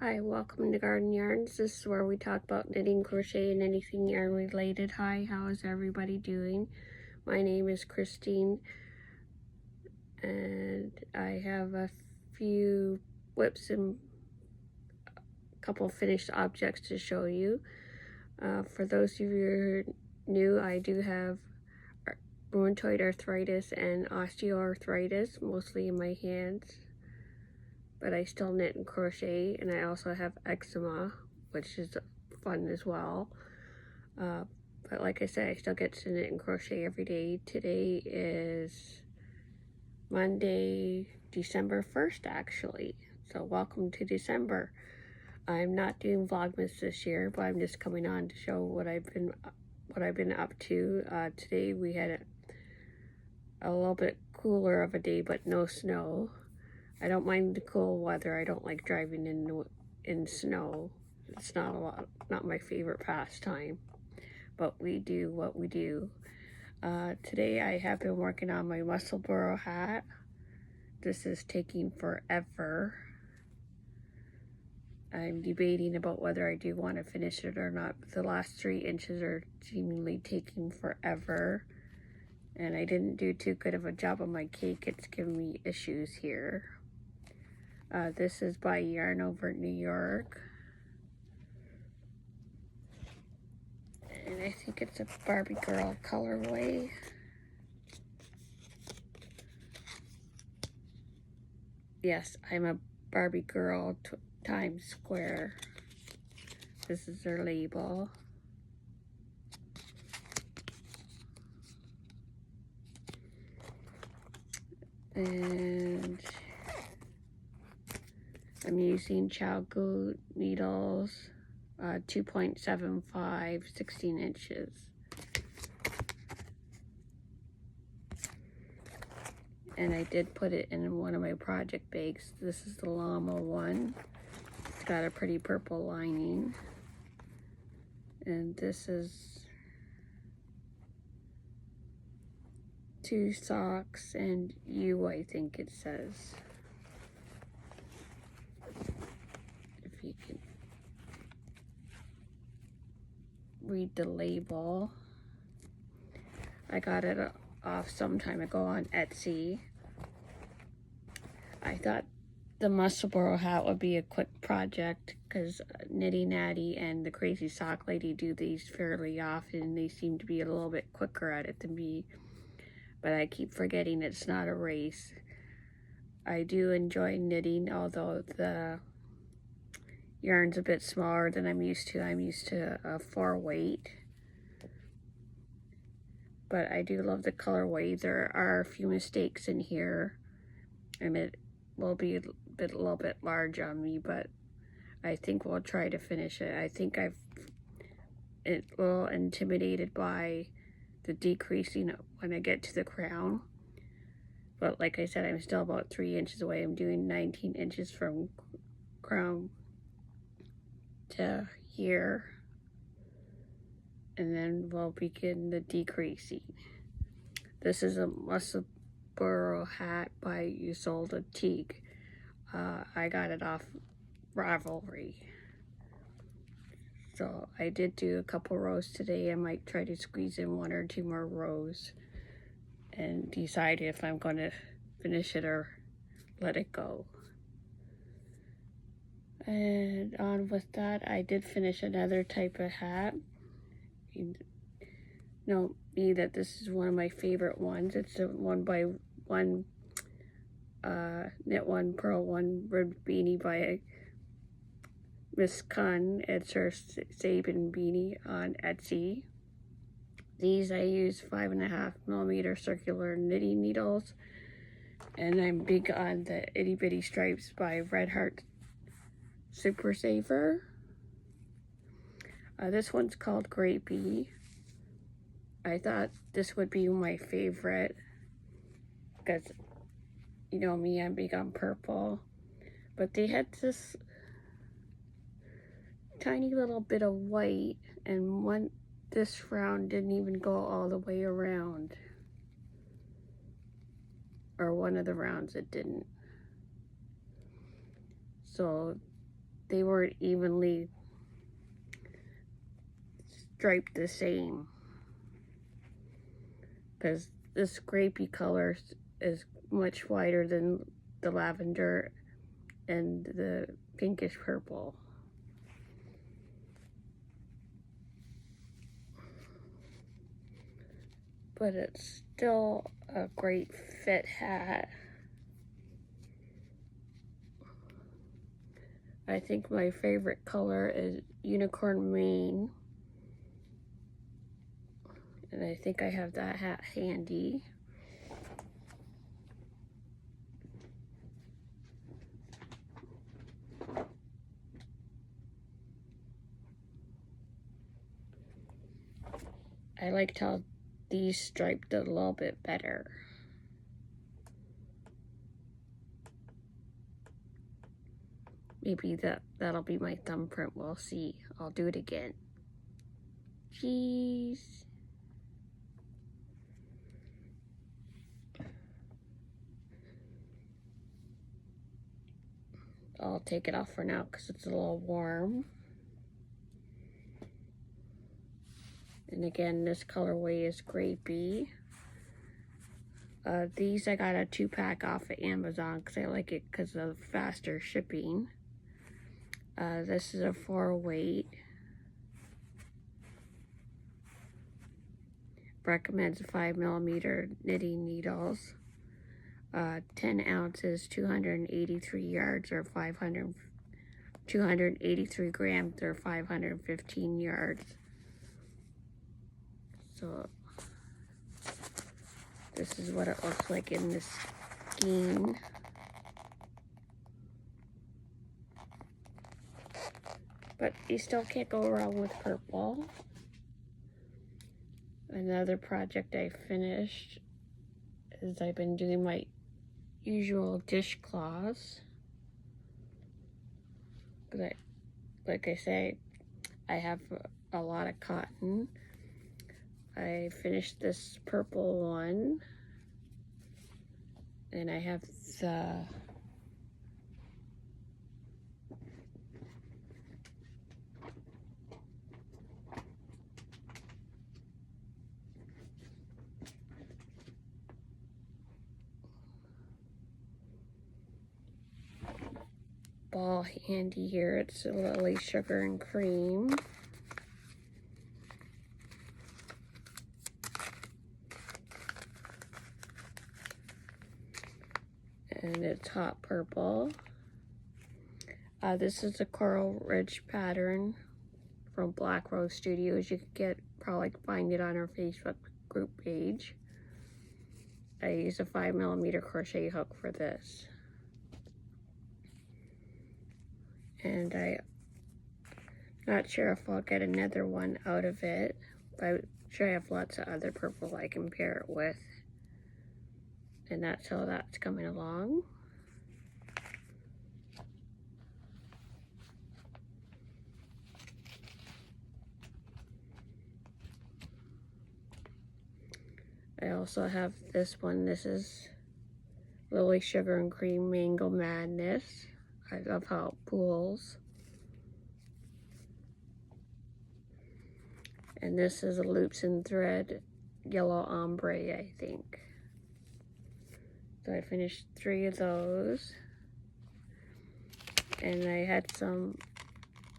Hi, welcome to Garden Yarns. This is where we talk about knitting, crochet, and anything yarn related. Hi, how is everybody doing? My name is Christine, and I have a few whips and a couple finished objects to show you. For those of you who are new, I do have rheumatoid arthritis and osteoarthritis, mostly in my hands. But I still knit and crochet, and I also have eczema, which is fun as well. But like I said, I still get to knit and crochet every day. Today is Monday, December 1st, actually. So welcome to December. I'm not doing Vlogmas this year, but I'm just coming on to show what I've been up to. Today we had a little bit cooler of a day, but no snow. I don't mind the cool weather. I don't like driving in snow. It's not my favorite pastime, but we do what we do. Today I have been working on my muscle burrow hat. This is taking forever. I'm debating about whether I do want to finish it or not. The last 3 inches are seemingly taking forever, and I didn't do too good of a job on my cake. It's giving me issues here. This is by Yarn Over New York. And I think it's a Barbie girl colorway. Yes, I'm a Barbie girl Times Square. This is their label. And I'm using Chalco needles, 2.75, 16 inches. And I did put it in one of my project bags. This is the llama one. It's got a pretty purple lining. And this is 2 socks and you, I think it says. If you can read the label. I got it off some time ago on Etsy. I thought the muscle burrow hat would be a quick project because Nitty Natty and the Crazy Sock Lady do these fairly often. They seem to be a little bit quicker at it than me, but I keep forgetting it's not a race. I do enjoy knitting, although the yarn's a bit smaller than I'm used to. I'm used to a 4 weight. But I do love the colorway. There are a few mistakes in here, and it will be a little bit large on me, but I think we'll try to finish it. I think a little intimidated by the decreasing when I get to the crown. But like I said, I'm still about 3 inches away. I'm doing 19 inches from crown to here. And then we'll begin the decreasing. This is a muscle burrow hat by Isolde Teague. I got it off Ravelry. So I did do a couple rows today. I might try to squeeze in 1 or 2 more rows and decide if I'm going to finish it or let it go. And on with that, I did finish another type of hat. You know me that this is one of my favorite ones. It's a 1x1 knit one, purl one ribbed beanie by Miskun. It's her Soybin Beanie on Etsy. These I use 5.5mm circular knitting needles, and I'm big on the Itty Bitty Stripes by Red Heart Super Saver. This one's called Grapey. I thought this would be my favorite because, you know me, I'm big on purple. But they had this tiny little bit of white, and this round didn't even go all the way around. Or one of the rounds it didn't. So they weren't evenly striped the same, because this grapey color is much whiter than the lavender and the pinkish purple. But it's still a great fit hat. I think my favorite color is unicorn mane. And I think I have that hat handy. I liked how these striped a little bit better. Maybe that'll be my thumbprint, we'll see. I'll do it again. Jeez. I'll take it off for now because it's a little warm. And again, this colorway is grapey. These I got a 2-pack off of Amazon because I like it because of faster shipping. This is a 4-weight. Recommends 5mm knitting needles. 10 ounces, 283 yards, or 283 grams, or 515 yards. So this is what it looks like in this skein. But you still can't go wrong with purple. Another project I finished is I've been doing my usual dishcloths. Like I say, I have a lot of cotton. I finished this purple one, and I have the ball handy here. It's a Lily Sugar and Cream. And it's hot purple. This is a Coral Ridge pattern from Black Rose Studios. You could probably find it on our Facebook group page. I use a 5mm crochet hook for this. And I'm not sure if I'll get another one out of it, but I'm sure I have lots of other purple I can pair it with. And that's how that's coming along. I also have this one. This is Lily Sugar and Cream Mango Madness. I love how it pulls. And this is a Loops and Thread Yellow Ombre, I think. So I finished 3 of those. And I had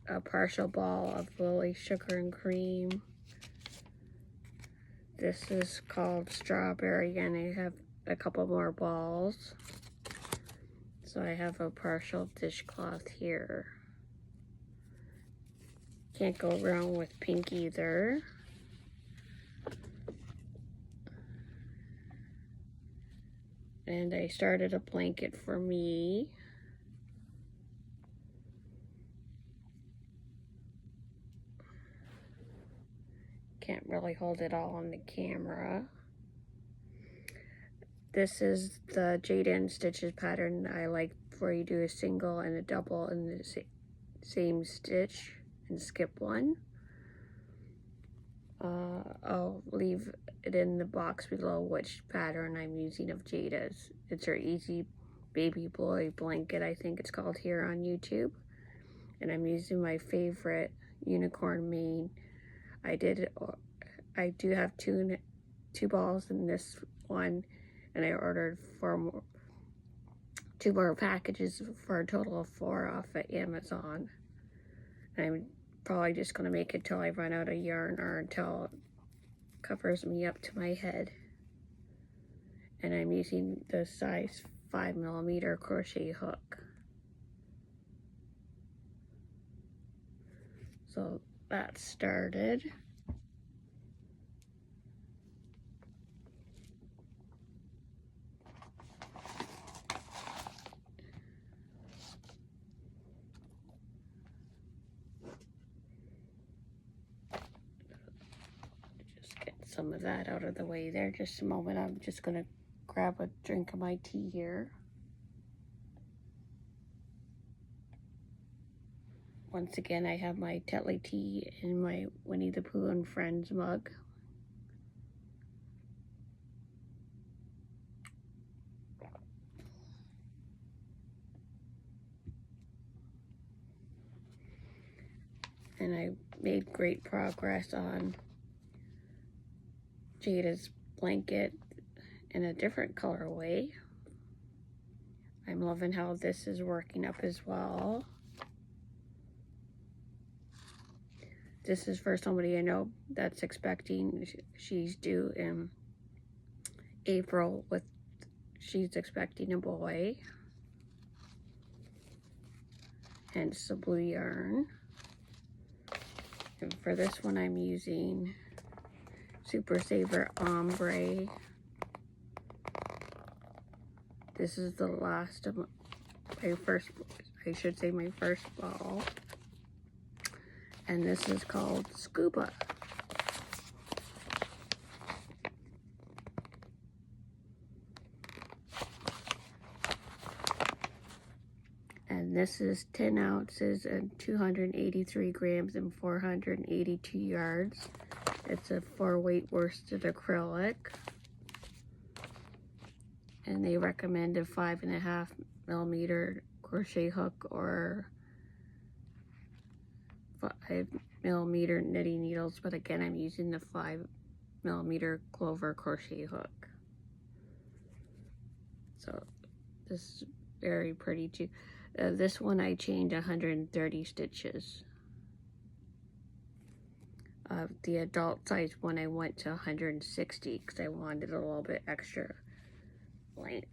a partial ball of Lily Sugar and Cream. This is called Strawberry, and I have a couple more balls. So I have a partial dishcloth here. Can't go wrong with pink either. And I started a blanket for me. Can't really hold it all on the camera. This is the Jayda and Stitches pattern I like, where you do a single and a double in the same stitch and skip one. I'll leave it in the box below which pattern I'm using of Jayda's. It's her Easy Baby Boy Blanket, I think it's called here on YouTube. and I'm using my favorite unicorn mane. I do have two balls in this one, and I ordered 2 more packages for a total of 4 off at Amazon. And I'm probably just going to make it till I run out of yarn or until it covers me up to my head. And I'm using the size 5mm crochet hook. So that started. Just get some of that out of the way there. Just a moment. I'm just going to grab a drink of my tea here. Once again, I have my Tetley tea in my Winnie the Pooh and Friends mug. And I made great progress on Jayda's blanket in a different colorway. I'm loving how this is working up as well. This is for somebody I know that's expecting. She's due in April she's expecting a boy. Hence the blue yarn. And for this one I'm using Super Saver Ombre. This is the last of my first ball. And this is called Scuba. And this is 10 ounces and 283 grams and 482 yards. It's a 4-weight worsted acrylic. And they recommend a 5.5mm crochet hook or 5mm knitting needles, but again I'm using the 5mm clover crochet hook. So this is very pretty too. This one I chained 130 stitches. The adult size one I went to 160 because I wanted a little bit extra length.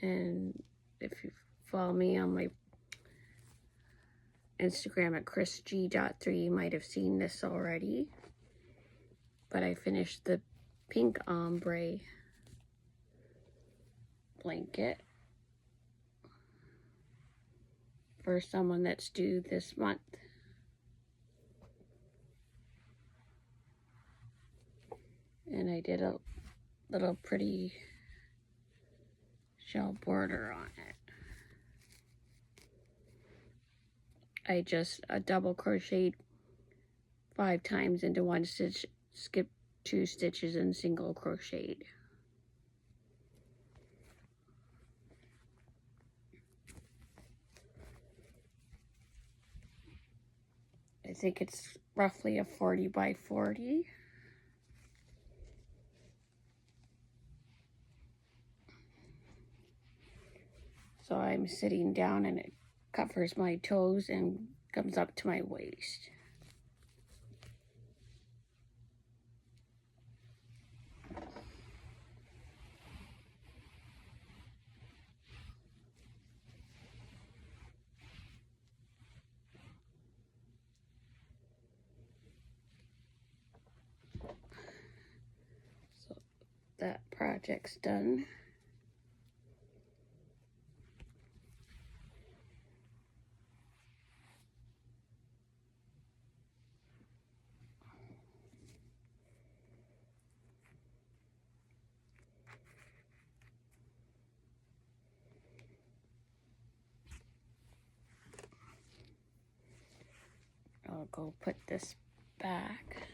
And if you follow me on my Instagram at chrisg.3, you might have seen this already. But I finished the pink ombre blanket for someone that's due this month. And I did a little pretty shell border on it. I just double crocheted 5 times into one stitch, skipped 2 stitches and single crocheted. I think it's roughly a 40 by 40. So I'm sitting down and it covers my toes and comes up to my waist. So that project's done. I'll go put this back.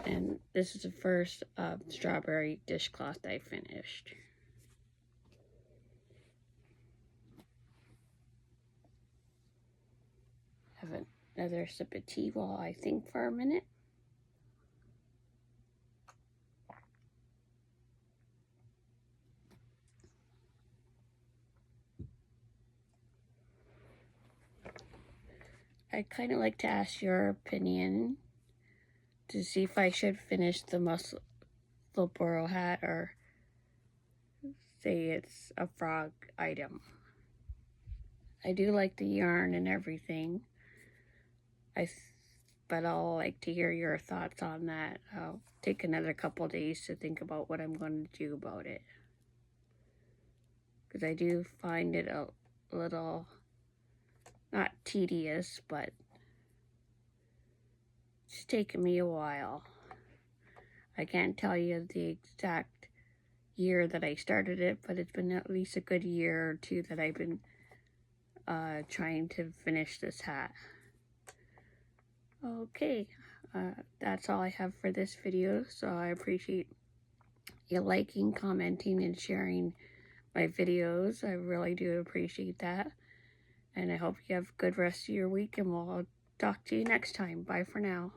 And this is the first strawberry dishcloth I finished. Have another sip of tea while I think for a minute. I'd kind of like to ask your opinion to see if I should finish the muscle burrow hat or say it's a frog item. I do like the yarn and everything, but I'll like to hear your thoughts on that. I'll take another couple days to think about what I'm going to do about it, because I do find it a little, not tedious, but it's taken me a while. I can't tell you the exact year that I started it, but it's been at least a good year or two that I've been trying to finish this hat. Okay, that's all I have for this video, so I appreciate you liking, commenting, and sharing my videos. I really do appreciate that, and I hope you have a good rest of your week, and we'll talk to you next time. Bye for now.